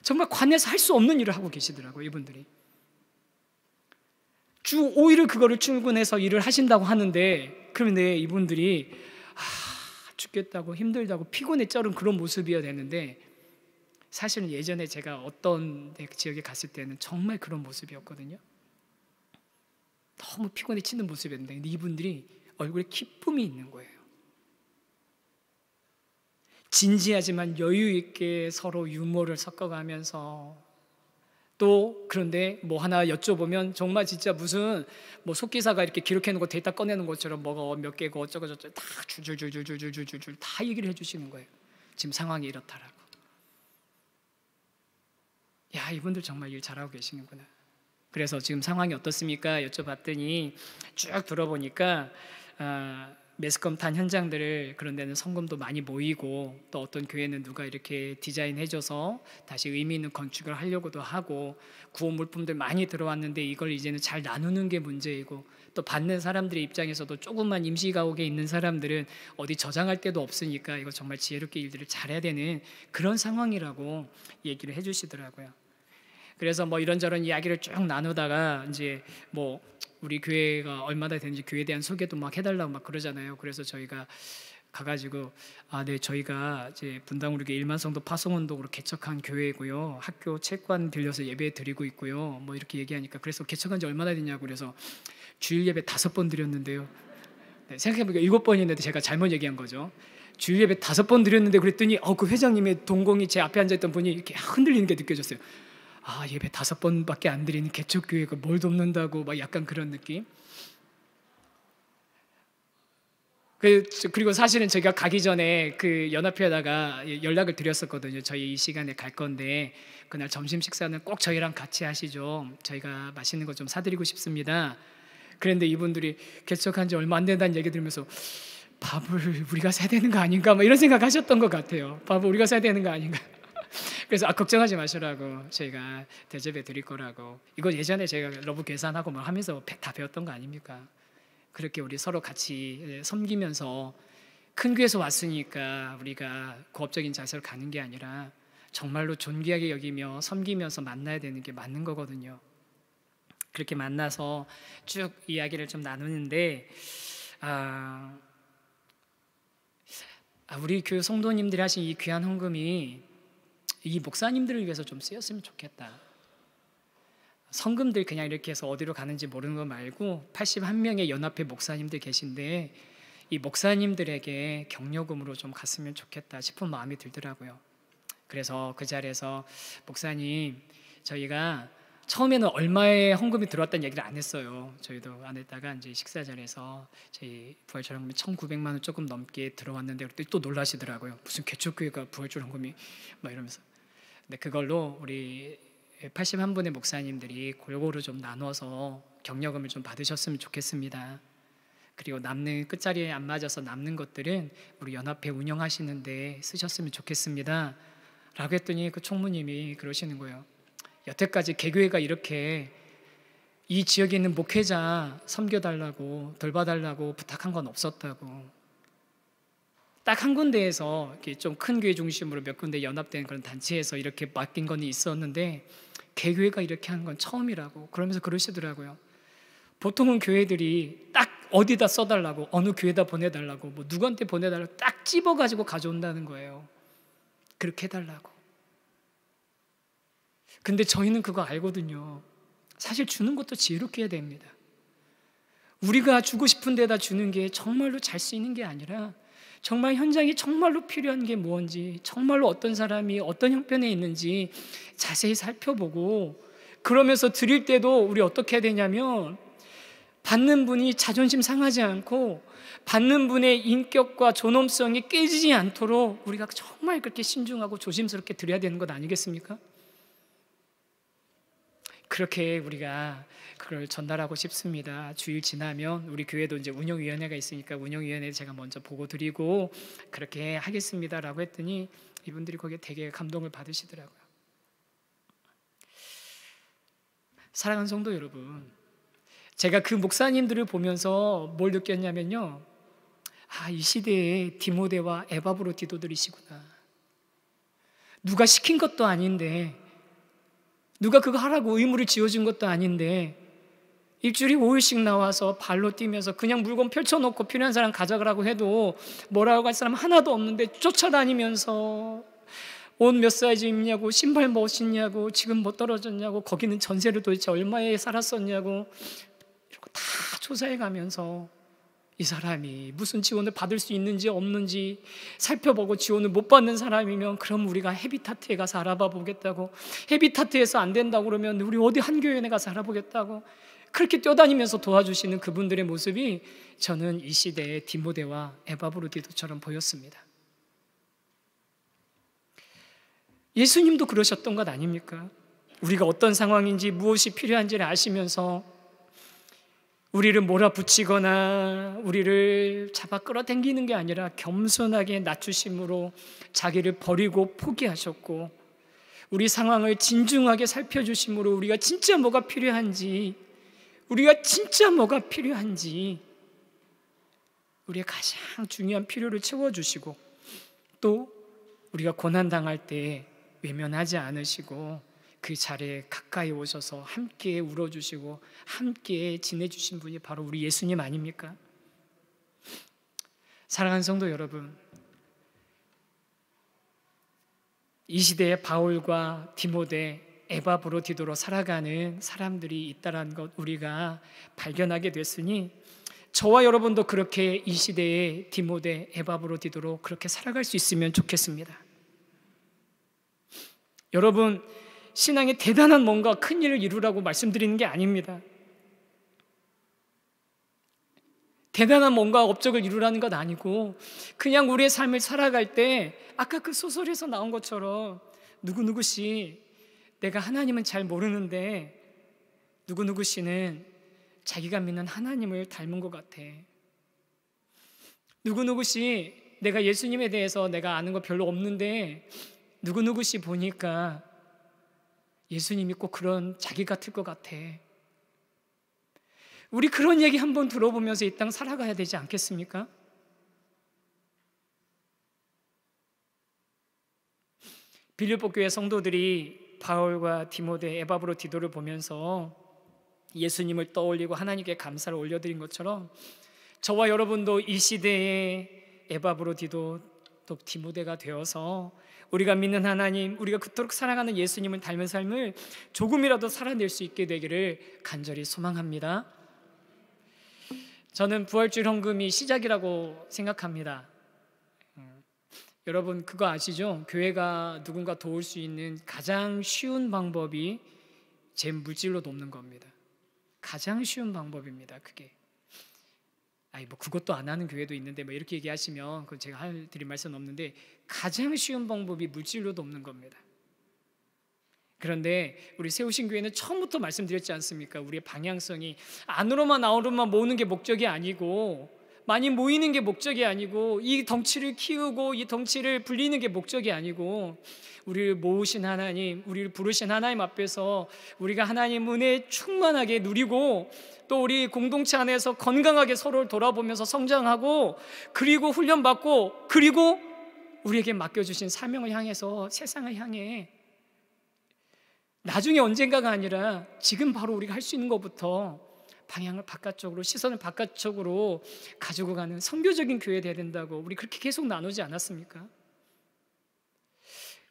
정말 관에서 할 수 없는 일을 하고 계시더라고요, 이분들이. 주 5일을 그거를 출근해서 일을 하신다고 하는데, 그런데 이분들이 죽겠다고 힘들다고 피곤에 쩔은 그런 모습이어야 되는데, 사실은 예전에 제가 어떤 지역에 갔을 때는 정말 그런 모습이었거든요. 너무 피곤에 치는 모습이었는데, 근데 이분들이 얼굴에 기쁨이 있는 거예요. 진지하지만 여유 있게 서로 유머를 섞어가면서, 또 그런데 뭐 하나 여쭤보면 정말 진짜 무슨 뭐 속기사가 이렇게 기록해 놓은 거 데이터 꺼내는 것처럼 뭐가 몇 개고 어쩌고 저쩌고 다 줄줄줄줄줄줄줄 다 얘기를 해주시는 거예요. 지금 상황이 이렇다라고. 야, 이분들 정말 일 잘하고 계시는구나. 그래서 지금 상황이 어떻습니까? 여쭤봤더니 쭉 들어보니까 매스컴탄 현장들을, 그런 데는 성금도 많이 모이고, 또 어떤 교회는 누가 이렇게 디자인해줘서 다시 의미 있는 건축을 하려고도 하고, 구호 물품들 많이 들어왔는데 이걸 이제는 잘 나누는 게 문제이고, 또 받는 사람들의 입장에서도 조금만 임시가옥에 있는 사람들은 어디 저장할 데도 없으니까 이거 정말 지혜롭게 일들을 잘해야 되는 그런 상황이라고 얘기를 해주시더라고요. 그래서 뭐 이런저런 이야기를 쭉 나누다가 이제 뭐 우리 교회가 얼마나 되는지 교회에 대한 소개도 막 해달라고 막 그러잖아요. 그래서 저희가 가가지고 네, 저희가 이제 분당우리교 일만성도 파송운동으로 개척한 교회고요. 학교 체육관 들려서 예배 드리고 있고요. 뭐 이렇게 얘기하니까, 그래서 개척한 지 얼마나 됐냐고, 그래서 주일 예배 5번 드렸는데요. 네, 생각해보니까 7번이었는데 제가 잘못 얘기한 거죠. 주일 예배 5번 드렸는데, 그랬더니 그 회장님의 동공이 제 앞에 앉아있던 분이 이렇게 흔들리는 게 느껴졌어요. 예배 5번밖에 안 드리는 개척교회가 뭘 돕는다고, 막 약간 그런 느낌. 그리고 사실은 제가 가기 전에 그 연합회에다가 연락을 드렸었거든요. 저희 이 시간에 갈 건데 그날 점심 식사는 꼭 저희랑 같이 하시죠. 저희가 맛있는 거 좀 사드리고 싶습니다. 그런데 이분들이 개척한 지 얼마 안 된다는 얘기 들으면서 밥을 우리가 사야 되는 거 아닌가, 뭐 이런 생각 하셨던 것 같아요. 밥을 우리가 사야 되는 거 아닌가. 그래서 걱정하지 마시라고, 저희가 대접해 드릴 거라고. 이거 예전에 제가 러브 계산하고 뭐 하면서 다 배웠던 거 아닙니까? 그렇게 우리 서로 같이 섬기면서, 큰 교회에서 왔으니까 우리가 고업적인 자세로 가는 게 아니라 정말로 존귀하게 여기며 섬기면서 만나야 되는 게 맞는 거거든요. 그렇게 만나서 쭉 이야기를 좀 나누는데, 우리 교회 성도님들이 하신 이 귀한 헌금이 이 목사님들을 위해서 좀 쓰였으면 좋겠다. 성금들 그냥 이렇게 해서 어디로 가는지 모르는 거 말고 81명의 연합회 목사님들 계신데, 이 목사님들에게 격려금으로 좀 갔으면 좋겠다 싶은 마음이 들더라고요. 그래서 그 자리에서 목사님, 저희가 처음에는 얼마의 헌금이 들어왔다는 얘기를 안 했어요. 저희도 안 했다가 이제 식사 자리에서 저희 부활절 헌금이 1,900만 원 조금 넘게 들어왔는데, 그랬더니 또 놀라시더라고요. 무슨 개척교회가 부활절 헌금이 막 이러면서. 근데 그걸로 우리 81분의 목사님들이 골고루 좀 나눠서 격려금을 좀 받으셨으면 좋겠습니다. 그리고 남는, 끝자리에 안 맞아서 남는 것들은 우리 연합회 운영하시는데 쓰셨으면 좋겠습니다 라고 했더니 그 총무님이 그러시는 거예요. 여태까지 개교회가 이렇게 이 지역에 있는 목회자 섬겨달라고, 돌봐달라고 부탁한 건 없었다고. 딱 한 군데에서 좀 큰 교회 중심으로 몇 군데 연합된 그런 단체에서 이렇게 맡긴 건 있었는데 개교회가 이렇게 한 건 처음이라고, 그러면서 그러시더라고요. 보통은 교회들이 딱 어디다 써달라고, 어느 교회에다 보내달라고, 뭐 누구한테 보내달라고 딱 찝어가지고 가져온다는 거예요. 그렇게 해달라고. 근데 저희는 그거 알거든요. 사실 주는 것도 지혜롭게 해야 됩니다. 우리가 주고 싶은 데다 주는 게 정말로 잘 쓰이는 게 아니라, 정말 현장에 정말로 필요한 게 뭔지, 정말로 어떤 사람이 어떤 형편에 있는지 자세히 살펴보고, 그러면서 드릴 때도 우리 어떻게 해야 되냐면 받는 분이 자존심 상하지 않고 받는 분의 인격과 존엄성이 깨지지 않도록 우리가 정말 그렇게 신중하고 조심스럽게 드려야 되는 것 아니겠습니까? 그렇게 우리가 그걸 전달하고 싶습니다. 주일 지나면 우리 교회도 이제 운영위원회가 있으니까 운영위원회 제가 먼저 보고 드리고 그렇게 하겠습니다라고 했더니 이분들이 거기에 되게 감동을 받으시더라고요. 사랑하는 성도 여러분, 제가 그 목사님들을 보면서 뭘 느꼈냐면요, 이 시대에 디모데와 에바브로디도들이시구나. 누가 시킨 것도 아닌데, 누가 그거 하라고 의무를 지어준 것도 아닌데 일주일에 5일씩 나와서 발로 뛰면서 그냥 물건 펼쳐놓고 필요한 사람 가져가라고 해도 뭐라고 할 사람 하나도 없는데 쫓아다니면서 옷 몇 사이즈 입냐고, 신발 뭐 신냐고, 지금 뭐 떨어졌냐고, 거기는 전세를 도대체 얼마에 살았었냐고 이런 거 다 조사해 가면서 이 사람이 무슨 지원을 받을 수 있는지 없는지 살펴보고 지원을 못 받는 사람이면 그럼 우리가 헤비타트에 가서 알아봐 보겠다고, 헤비타트에서 안 된다고 그러면 우리 어디 한교회에 가서 알아보겠다고 그렇게 뛰어다니면서 도와주시는 그분들의 모습이 저는 이 시대의 디모데와 에바브로디도처럼 보였습니다. 예수님도 그러셨던 것 아닙니까? 우리가 어떤 상황인지 무엇이 필요한지를 아시면서 우리를 몰아붙이거나 우리를 잡아 끌어당기는 게 아니라 겸손하게 낮추심으로 자기를 버리고 포기하셨고, 우리 상황을 진중하게 살펴주심으로 우리가 진짜 뭐가 필요한지, 우리의 가장 중요한 필요를 채워주시고, 또 우리가 고난당할 때 외면하지 않으시고 그 자리에 가까이 오셔서 함께 울어주시고 함께 지내주신 분이 바로 우리 예수님 아닙니까? 사랑하는 성도 여러분, 이 시대에 바울과 디모데, 에바브로디도로 살아가는 사람들이 있다는 것 우리가 발견하게 됐으니 저와 여러분도 그렇게 이 시대의 디모데, 에바브로디도로 그렇게 살아갈 수 있으면 좋겠습니다. 여러분, 신앙에 대단한 뭔가 큰 일을 이루라고 말씀드리는 게 아닙니다. 대단한 뭔가 업적을 이루라는 것 아니고 그냥 우리의 삶을 살아갈 때 아까 그 소설에서 나온 것처럼 누구누구씨, 내가 하나님은 잘 모르는데 누구누구씨는 자기가 믿는 하나님을 닮은 것 같아. 누구누구씨, 내가 예수님에 대해서 내가 아는 거 별로 없는데 누구누구씨 보니까 예수님이 꼭 그런 자기 같을 것 같아. 우리 그런 얘기 한번 들어보면서 이 땅 살아가야 되지 않겠습니까? 빌립보 교회 성도들이 바울과 디모데, 에바브로디도를 보면서 예수님을 떠올리고 하나님께 감사를 올려드린 것처럼 저와 여러분도 이 시대에 에바브로디도, 또 디모데가 되어서 우리가 믿는 하나님, 우리가 그토록 사랑하는 예수님을 닮은 삶을 조금이라도 살아낼 수 있게 되기를 간절히 소망합니다. 저는 부활주일 헌금이 시작이라고 생각합니다. 여러분 그거 아시죠? 교회가 누군가 도울 수 있는 가장 쉬운 방법이 제 물질로 돕는 겁니다. 가장 쉬운 방법입니다. 그게 뭐 그것도 안 하는 교회도 있는데 뭐 이렇게 얘기하시면 그건 제가 드릴 말씀은 없는데 가장 쉬운 방법이 물질로 돕는 겁니다. 그런데 우리 세우신 교회는 처음부터 말씀드렸지 않습니까? 우리의 방향성이 안으로만 아우로만 모으는 게 목적이 아니고, 많이 모이는 게 목적이 아니고, 이 덩치를 키우고 이 덩치를 불리는 게 목적이 아니고, 우리를 모으신 하나님, 우리를 부르신 하나님 앞에서 우리가 하나님 은혜 충만하게 누리고 또 우리 공동체 안에서 건강하게 서로를 돌아보면서 성장하고, 그리고 훈련받고, 그리고 우리에게 맡겨주신 사명을 향해서 세상을 향해 나중에 언젠가가 아니라 지금 바로 우리가 할 수 있는 것부터 방향을 바깥쪽으로, 시선을 바깥쪽으로 가지고 가는 선교적인 교회 되어야 된다고 우리 그렇게 계속 나누지 않았습니까?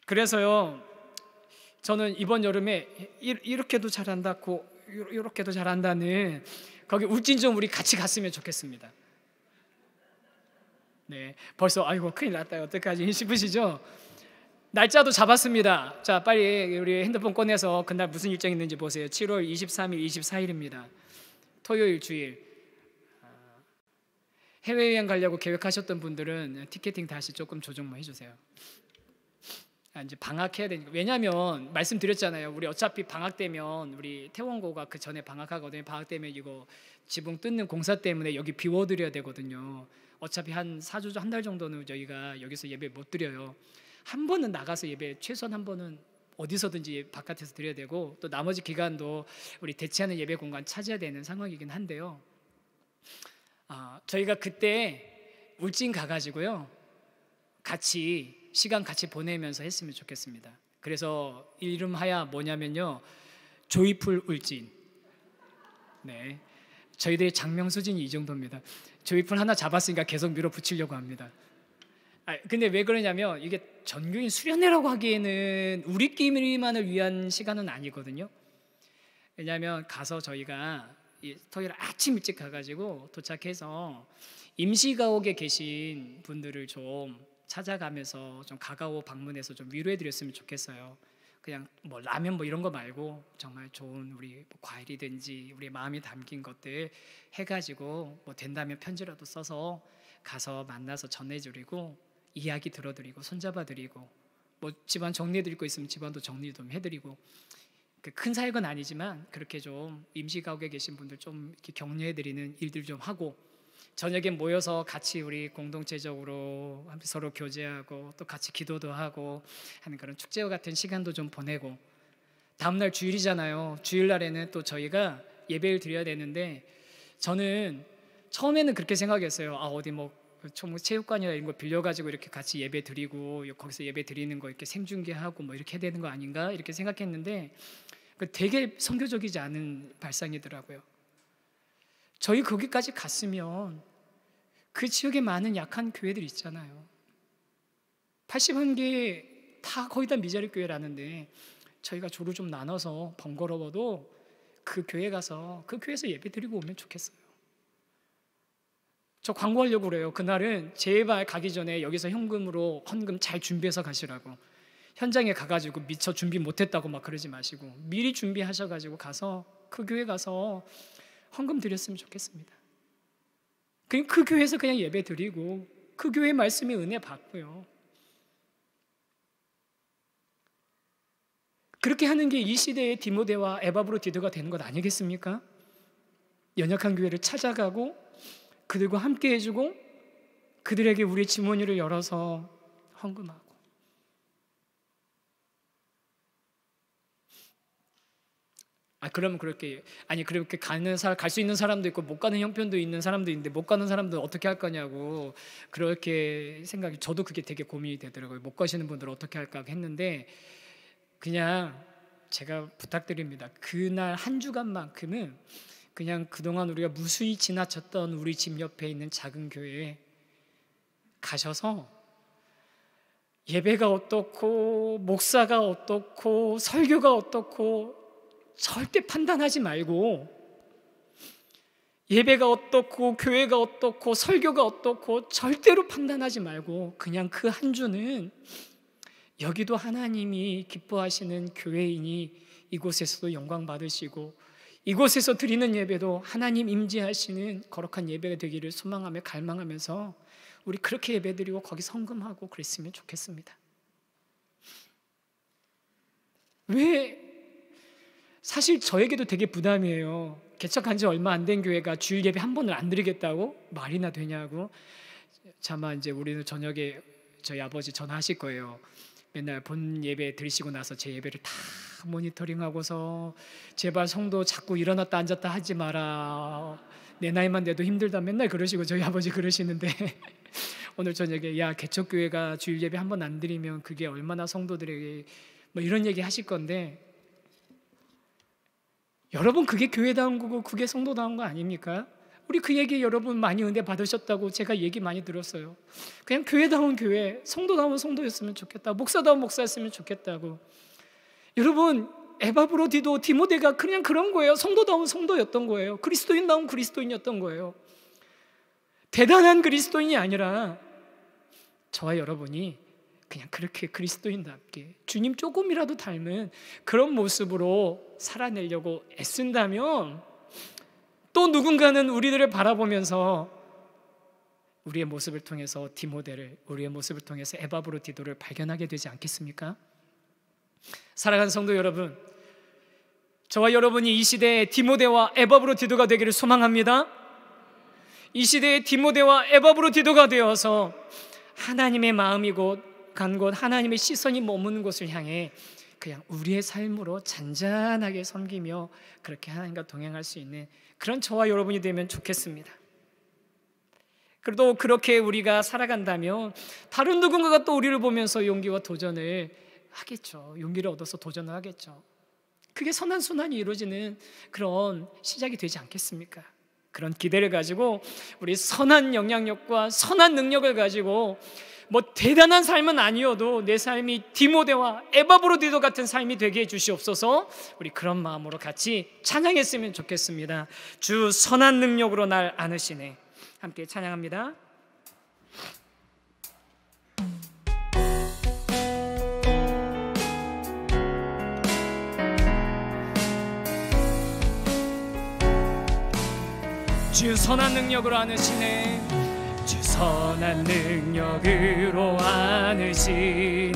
그래서요, 저는 이번 여름에 이렇게도 잘한다고 이렇게도 잘한다는 거기 울진 좀 우리 같이 갔으면 좋겠습니다. 네, 벌써 아이고 큰일 났다 어떡하지 싶으시죠? 날짜도 잡았습니다. 자, 빨리 우리 핸드폰 꺼내서 그날 무슨 일정이 있는지 보세요. 7월 23일, 24일입니다. 토요일 주일. 해외여행 가려고 계획하셨던 분들은 티켓팅 다시 조금 조정만 해주세요. 이제 방학해야 되니까. 왜냐면 말씀드렸잖아요. 우리 어차피 방학 되면 우리 태원고가 그 전에 방학하거든요. 방학 되면 이거 지붕 뜯는 공사 때문에 여기 비워드려야 되거든요. 어차피 한 4주 한 달 정도는 저희가 여기서 예배 못 드려요. 한 번은 나가서 예배 최소한 한 번은 어디서든지 바깥에서 드려야 되고, 또 나머지 기간도 우리 대체하는 예배 공간 찾아야 되는 상황이긴 한데요. 저희가 그때 울진 가가지고요 같이 시간 같이 보내면서 했으면 좋겠습니다. 그래서 이름하야 뭐냐면요, 조이풀 울진. 네, 저희들의 장명 수준이 이 정도입니다. 조이풀 하나 잡았으니까 계속 밀어붙이려고 합니다. 근데 왜 그러냐면 이게 전교인 수련회라고 하기에는 우리끼리만을 위한 시간은 아니거든요. 왜냐하면 가서 저희가 토요일 아침 일찍 가가지고 도착해서 임시가옥에 계신 분들을 좀 찾아가면서 좀 가까워 방문해서 좀 위로해드렸으면 좋겠어요. 그냥 뭐 라면 뭐 이런 거 말고 정말 좋은 우리 뭐 과일이든지 우리 마음이 담긴 것들 해가지고 뭐 된다면 편지라도 써서 가서 만나서 전해드리고 이야기 들어드리고 손잡아드리고 뭐 집안 정리해드릴 거 있으면 집안도 정리 좀 해드리고, 큰 사역은 아니지만 그렇게 좀 임시가옥에 계신 분들 좀 이렇게 격려해드리는 일들 좀 하고, 저녁에 모여서 같이 우리 공동체적으로 서로 교제하고 또 같이 기도도 하고 하는 그런 축제와 같은 시간도 좀 보내고, 다음날 주일이잖아요. 주일날에는 또 저희가 예배를 드려야 되는데, 저는 처음에는 그렇게 생각했어요. 어디 뭐 체육관이나 이런 거 빌려가지고 이렇게 같이 예배 드리고 거기서 예배 드리는 거 이렇게 생중계하고 뭐 이렇게 해야 되는 거 아닌가 이렇게 생각했는데, 되게 선교적이지 않은 발상이더라고요. 저희 거기까지 갔으면 그 지역에 많은 약한 교회들 있잖아요. 81개 다 거의 다 미자립 교회라는데 저희가 조를 좀 나눠서 번거로워도 그 교회 가서 그 교회에서 예배 드리고 오면 좋겠어요. 저 광고하려고 그래요. 그날은 제발 가기 전에 여기서 헌금으로 헌금 잘 준비해서 가시라고. 현장에 가가지고 미처 준비 못했다고 막 그러지 마시고 미리 준비하셔가지고 가서 그 교회 가서 헌금 드렸으면 좋겠습니다. 그냥 그 교회에서 그냥 예배 드리고 그 교회 말씀에 은혜 받고요. 그렇게 하는 게 이 시대의 디모데와 에바브로디도가 되는 것 아니겠습니까? 연약한 교회를 찾아가고 그들과 함께 해주고 그들에게 우리의 지문이를 열어서 헌금하고. 그러면 그렇게 갈 수 있는 사람도 있고 못 가는 형편도 있는 사람도 있는데 못 가는 사람들 어떻게 할 거냐고 그렇게 생각이, 저도 그게 되게 고민이 되더라고요. 못 가시는 분들 어떻게 할까 했는데 그냥 제가 부탁드립니다. 그날 한 주간만큼은 그냥 그동안 우리가 무수히 지나쳤던 우리 집 옆에 있는 작은 교회에 가셔서 예배가 어떻고 목사가 어떻고 설교가 어떻고 절대 판단하지 말고, 예배가 어떻고 교회가 어떻고 설교가 어떻고 절대로 판단하지 말고 그냥 그 한 주는 여기도 하나님이 기뻐하시는 교회이니 이곳에서도 영광 받으시고 이곳에서 드리는 예배도 하나님 임재하시는 거룩한 예배가 되기를 소망하며 갈망하면서 우리 그렇게 예배드리고 거기 헌금하고 그랬으면 좋겠습니다. 왜? 사실 저에게도 되게 부담이에요. 개척한 지 얼마 안 된 교회가 주일 예배 한 번을 안 드리겠다고? 말이나 되냐고. 차마 이제 우리는 저녁에 저희 아버지 전화하실 거예요. 맨날 본 예배 드리시고 나서 제 예배를 다 모니터링하고서 제발 성도 자꾸 일어났다 앉았다 하지 마라. 내 나이만 돼도 힘들다 맨날 그러시고 저희 아버지 그러시는데 오늘 저녁에 야 개척교회가 주일 예배 한 번 안 드리면 그게 얼마나 성도들에게 뭐 이런 얘기 하실 건데, 여러분 그게 교회다운 거고 그게 성도다운 거 아닙니까? 우리 그 얘기 여러분 많이 은혜 받으셨다고 제가 얘기 많이 들었어요. 그냥 교회다운 교회, 성도다운 성도였으면 좋겠다, 목사다운 목사였으면 좋겠다고. 여러분 에바브로디도 디모데가 그냥 그런 거예요. 성도다운 성도였던 거예요. 그리스도인다운 그리스도인이었던 거예요. 대단한 그리스도인이 아니라 저와 여러분이 그냥 그렇게 그리스도인답게 주님 조금이라도 닮은 그런 모습으로 살아내려고 애쓴다면 또 누군가는 우리들을 바라보면서 우리의 모습을 통해서 디모데를, 우리의 모습을 통해서 에바브로디도를 발견하게 되지 않겠습니까? 사랑하는 성도 여러분, 저와 여러분이 이 시대에 디모데와 에바브로디도가 되기를 소망합니다. 이 시대에 디모데와 에바브로디도가 되어서 하나님의 마음이 간 곳, 하나님의 시선이 머무는 곳을 향해 그냥 우리의 삶으로 잔잔하게 섬기며 그렇게 하나님과 동행할 수 있는 그런 저와 여러분이 되면 좋겠습니다. 그래도 그렇게 우리가 살아간다면 다른 누군가가 또 우리를 보면서 용기와 도전을 하겠죠. 용기를 얻어서 도전을 하겠죠. 그게 선한 순환이 이루어지는 그런 시작이 되지 않겠습니까? 그런 기대를 가지고 우리 선한 영향력과 선한 능력을 가지고 뭐 대단한 삶은 아니어도 내 삶이 디모데와 에바브로디도 같은 삶이 되게 해주시옵소서. 우리 그런 마음으로 같이 찬양했으면 좋겠습니다. 주 선한 능력으로 날 안으시네. 함께 찬양합니다. 주 선한 능력으로 안으시네. 주 선한 능력으로 안으시네.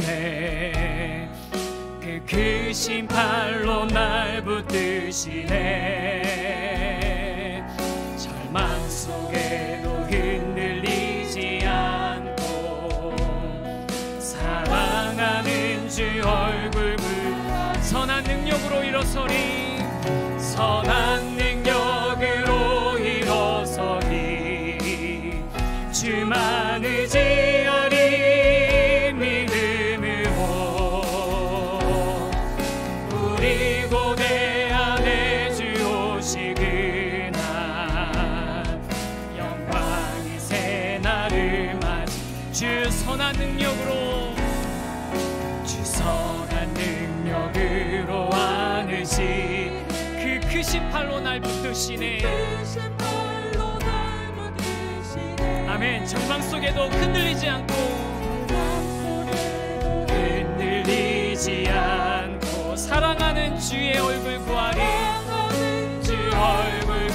그 크신 팔로 날 붙드시네. 절망 속에도 흔들리지 않고 사랑하는 주 얼굴 선한 능력으로 일어서리. 선한 능력으로 일어서리. 주만 의지하리. 믿음으로 우리 고대 안에 주 오시그나. 영광이 새 날을 맞이. 주 선한 능력으로, 주 선한 능력으로 안으시. 그 크신 팔로 날 붙드시네. 아멘. 절망 속에도 흔들리지 않고, 흔들리지 않고 사랑하는 주의 얼굴 구하리. 주 얼굴 구.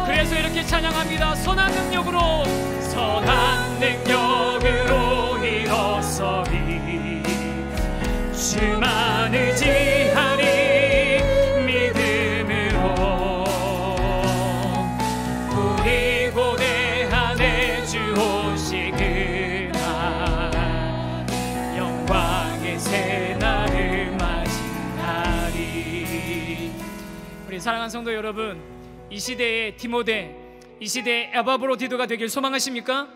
그래서 이렇게 찬양합니다. 선한 능력으로, 선한 능력으로 일어서리. 주만 의지하리. 사랑하는 성도 여러분, 이 시대의 디모데, 이 시대의 에바브로디도가 되길 소망하십니까?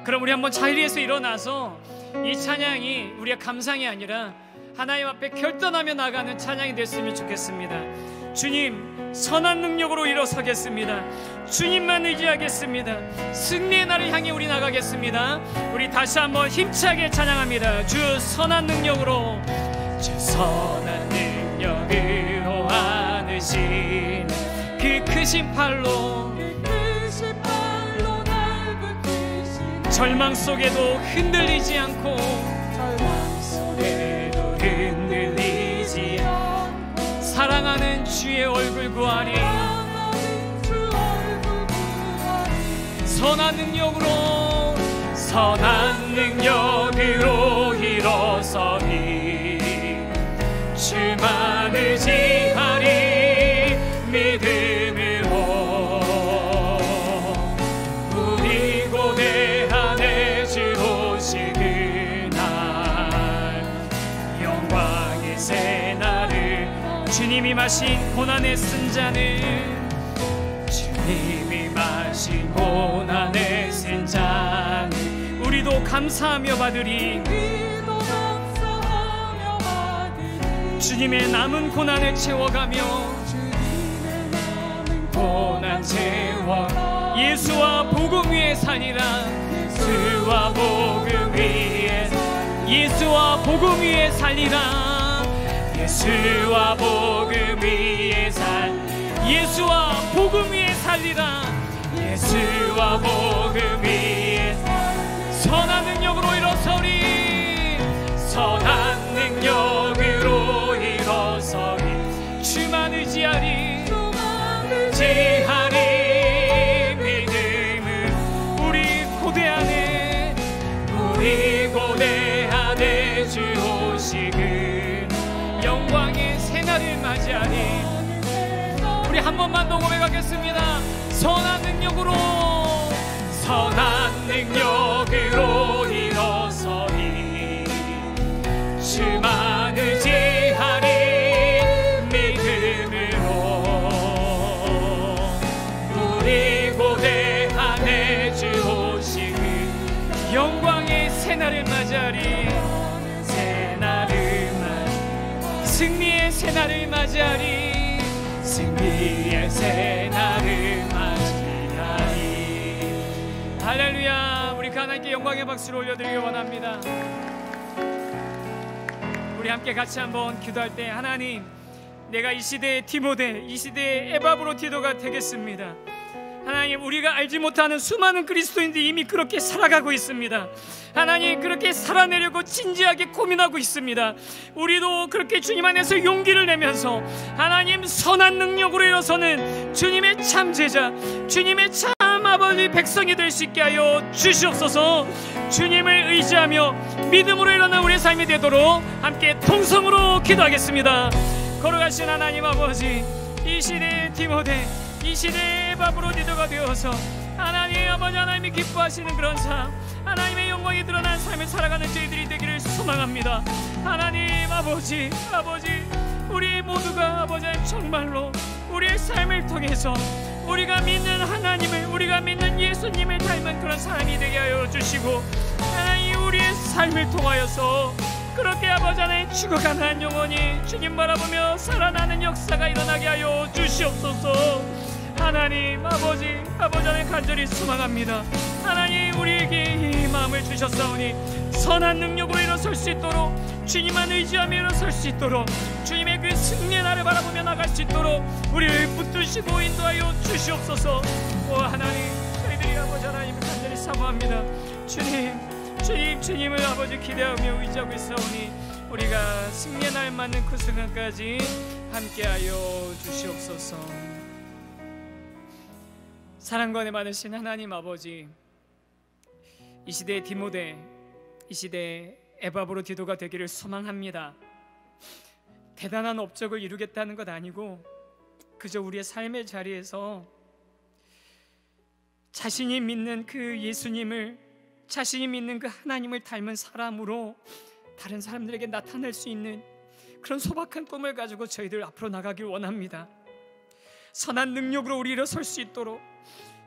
그럼 우리 한번 자리에서 일어나서 이 찬양이 우리의 감상이 아니라 하나님 앞에 결단하며 나가는 찬양이 됐으면 좋겠습니다. 주님, 선한 능력으로 일어서겠습니다. 주님만 의지하겠습니다. 승리의 날을 향해 우리 나가겠습니다. 우리 다시 한번 힘차게 찬양합니다. 주 선한 능력으로, 주 선한 능력으로 안으신 그 크신 팔로, 절망 속에도 흔들리지 않고, 흔들리지 않고 사랑하는 주의 얼굴 구하리. 선한 능력으로, 선한 능력으로 일어서리. 주만 의지하리. 믿음으로 우리 고대 안에 주 오시그날. 영광의 새 날을, 주님이 마신 고난의 쓴 잔을, 주님이 마신 고난의 쓴 잔을 우리도 감사하며 받으리. 주님의 남은 고난을 채워가며, 고난 채워 예수와 복음 위에 살리라. 예수와 복음 위에, 예수와 복음 위에 살리라. 예수와 복음 위에 예수와 복음 위에 살리라. 예수와 복음 위에 선한 능력으로 일어서리. 선한 능력으로 일어서리. 주만 의지하리. 의지하리. 믿음을 우리 고대 새날을 맞이하리. 우리 한 번만 더 고백하겠습니다. 선한 능력으로, 선한 능력으로 일어서리 주만 의지하리. 믿음으로 우리 고대함에 주 오시는 영광의 새날을 맞이하리. 새날을 맞이, 승리의 새날을 맞이하리. 승리의 새날을 맞이하리. 할렐루야. 우리 하나님께 영광의 박수를 올려드리기 원합니다. 우리 함께 같이 한번 기도할 때, 하나님, 내가 이 시대의 디모데, 이 시대의 에바브로디도가 되겠습니다. 하나님, 우리가 알지 못하는 수많은 그리스도인들이 이미 그렇게 살아가고 있습니다. 하나님, 그렇게 살아내려고 진지하게 고민하고 있습니다. 우리도 그렇게 주님 안에서 용기를 내면서 하나님, 선한 능력으로 일어서는 주님의 참 제자, 주님의 참 아버지 백성이 될 수 있게 하여 주시옵소서. 주님을 의지하며 믿음으로 일어나는 우리의 삶이 되도록 함께 통성으로 기도하겠습니다. 걸어가신 하나님 아버지, 이 시대의 디모데, 이 시대의 에바브로디도가 되어서 하나님 아버지, 하나님이 기뻐하시는 그런 삶, 하나님의 영광이 드러난 삶을 살아가는 저희들이 되기를 소망합니다. 하나님 아버지, 우리 모두가 아버지 정말로 우리의 삶을 통해서 우리가 믿는 하나님을, 우리가 믿는 예수님을 닮은 그런 사람이 되게 하여 주시고, 하나님 우리의 삶을 통하여서 그렇게 아버지 하나님 죽어가는 한 영혼이 주님 바라보며 살아나는 역사가 일어나게 하여 주시옵소서. 하나님 아버지 하나님 간절히 소망합니다. 하나님 우리에게 이 마음을 주셨사오니 선한 능력으로 일어설 수 있도록, 주님만 의지하며 일어설 수 있도록, 주님의 그 승리의 날을 바라보며 나갈 수 있도록 우리를 붙드시고 인도하여 주시옵소서. 오 하나님, 저희들이 아버지 하나님을 간절히 사모합니다. 주님을 아버지 기대하며 의지하고 있사오니 우리가 승리의 날 맞는 그 순간까지 함께하여 주시옵소서. 사랑과 은혜 많으신 하나님 아버지, 이 시대의 디모데, 이 시대의 에바브로디도가 되기를 소망합니다. 대단한 업적을 이루겠다는 것 아니고 그저 우리의 삶의 자리에서 자신이 믿는 그 예수님을, 자신이 믿는 그 하나님을 닮은 사람으로 다른 사람들에게 나타낼 수 있는 그런 소박한 꿈을 가지고 저희들 앞으로 나가길 원합니다. 선한 능력으로 우리 일어설 수 있도록,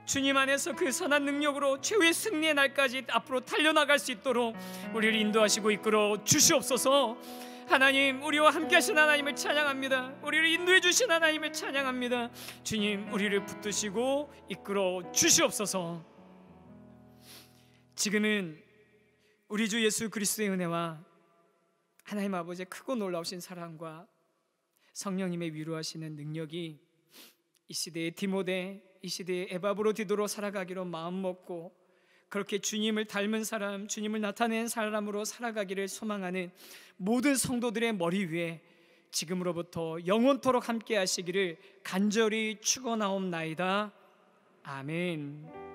주님 안에서 그 선한 능력으로 최후의 승리의 날까지 앞으로 달려나갈 수 있도록 우리를 인도하시고 이끌어 주시옵소서. 하나님, 우리와 함께 하신 하나님을 찬양합니다. 우리를 인도해 주신 하나님을 찬양합니다. 주님, 우리를 붙드시고 이끌어 주시옵소서. 지금은 우리 주 예수 그리스도의 은혜와 하나님 아버지의 크고 놀라우신 사랑과 성령님의 위로하시는 능력이 이 시대의 디모데, 이 시대의 에바브로디도로 살아가기로 마음먹고 그렇게 주님을 닮은 사람, 주님을 나타낸 사람으로 살아가기를 소망하는 모든 성도들의 머리 위에 지금으로부터 영원토록 함께 하시기를 간절히 축원하옵나이다. 아멘.